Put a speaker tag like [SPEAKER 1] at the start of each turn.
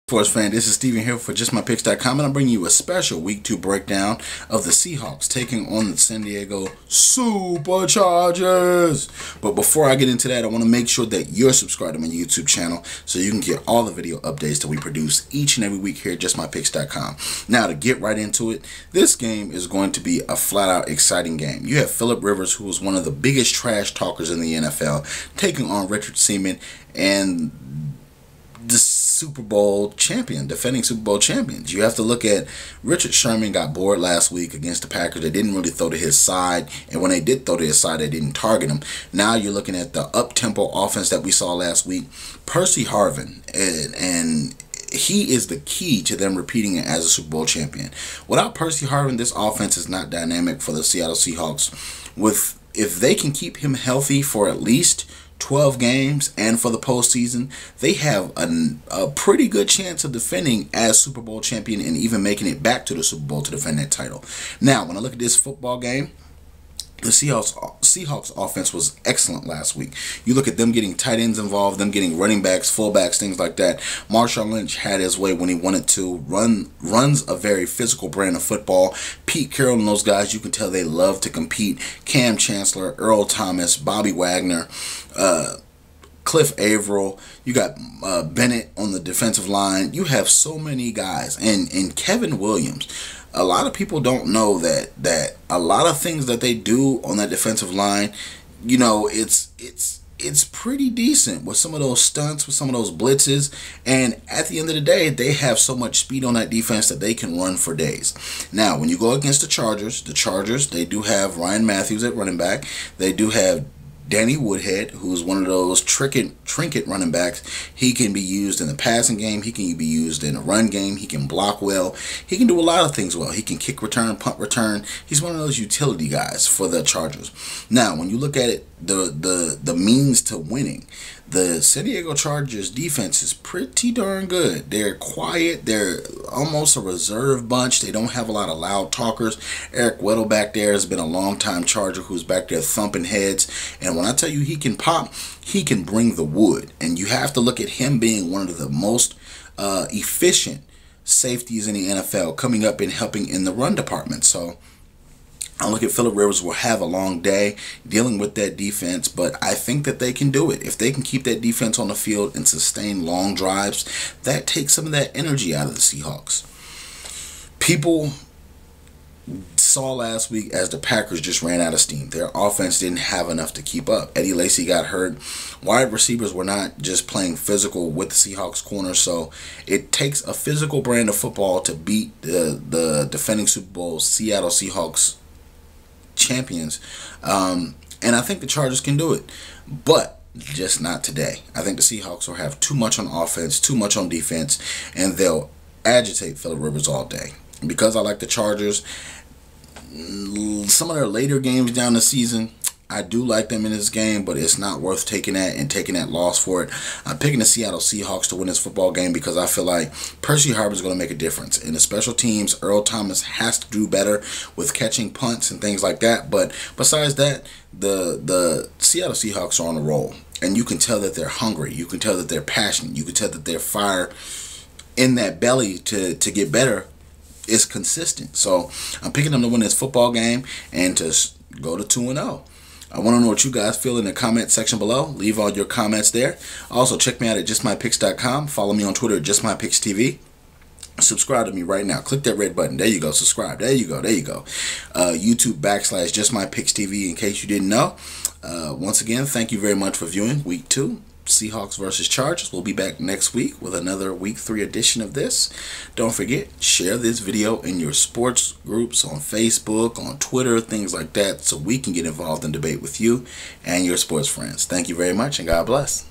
[SPEAKER 1] Sports fan, this is Steven here for JustMyPicks.com, and I'm bringing you a special Week 2 breakdown of the Seahawks taking on the San Diego Superchargers. But before I get into that, I want to make sure that you're subscribed to my YouTube channel so you can get all the video updates that we produce each and every week here at JustMyPicks.com. Now, to get right into it, this game is going to be a flat-out exciting game. You have Philip Rivers, who is one of the biggest trash talkers in the NFL, taking on Richard Seaman and the Super Bowl champion, defending Super Bowl champions. You have to look at Richard Sherman got bored last week against the Packers. They didn't really throw to his side, and when they did throw to his side, they didn't target him. Now you're looking at the up-tempo offense that we saw last week. Percy Harvin, and he is the key to them repeating it as a Super Bowl champion. Without Percy Harvin, this offense is not dynamic for the Seattle Seahawks. If they can keep him healthy for at least 12 games and for the postseason, they have a pretty good chance of defending as Super Bowl champion and even making it back to the Super Bowl to defend that title. Now, when I look at this football game, the Seahawks offense was excellent last week. You look at them getting tight ends involved, them getting running backs, fullbacks, things like that. Marshawn Lynch had his way when he wanted to. Runs a very physical brand of football. Pete Carroll and those guys, you can tell they love to compete. Cam Chancellor, Earl Thomas, Bobby Wagner, Cliff Averill, you got Bennett on the defensive line. You have so many guys, and Kevin Williams. A lot of people don't know that a lot of things that they do on that defensive line, you know, it's pretty decent with some of those stunts, with some of those blitzes, and at the end of the day, they have so much speed on that defense that they can run for days. Now, when you go against the Chargers, they do have Ryan Matthews at running back. They do have Danny Woodhead, who's one of those trinket running backs. He can be used in the passing game. He can be used in the run game. He can block well. He can do a lot of things well. He can kick return, punt return. He's one of those utility guys for the Chargers. Now, when you look at it, the means to winning, the San Diego Chargers defense is pretty darn good. They're quiet. They're almost a reserve bunch. They don't have a lot of loud talkers. Eric Weddle back there has been a long-time Charger who's back there thumping heads. And when I tell you he can pop, he can bring the wood. And you have to look at him being one of the most efficient safeties in the NFL, coming up and helping in the run department. So I look at Philip Rivers will have a long day dealing with that defense, but I think that they can do it. If they can keep that defense on the field and sustain long drives, that takes some of that energy out of the Seahawks. People saw last week as the Packers just ran out of steam. Their offense didn't have enough to keep up. Eddie Lacy got hurt. Wide receivers were not just playing physical with the Seahawks corner, so it takes a physical brand of football to beat the defending Super Bowl Seattle Seahawks champions, and I think the Chargers can do it, but just not today. I think the Seahawks will have too much on offense, too much on defense, and they'll agitate Philip Rivers all day. Because I like the Chargers, some of their later games down the season, I do like them in this game, but it's not worth taking that loss for it. I'm picking the Seattle Seahawks to win this football game because I feel like Percy Harvin is going to make a difference. In the special teams, Earl Thomas has to do better with catching punts and things like that. But besides that, the Seattle Seahawks are on a roll. And you can tell that they're hungry. You can tell that they're passionate. You can tell that their fire in that belly to get better is consistent. So I'm picking them to win this football game and to go to 2-0. I want to know what you guys feel in the comment section below. Leave all your comments there. Also, check me out at JustMyPicks.com. Follow me on Twitter at JustMyPicksTV. Subscribe to me right now. Click that red button. There you go. Subscribe. There you go. There you go. YouTube / JustMyPicksTV in case you didn't know. Once again, thank you very much for viewing Week 2. Seahawks versus Chargers. We'll be back next week with another Week 3 edition of this. Don't forget, share this video in your sports groups on Facebook, on Twitter, things like that, so we can get involved in debate with you and your sports friends. Thank you very much, and God bless.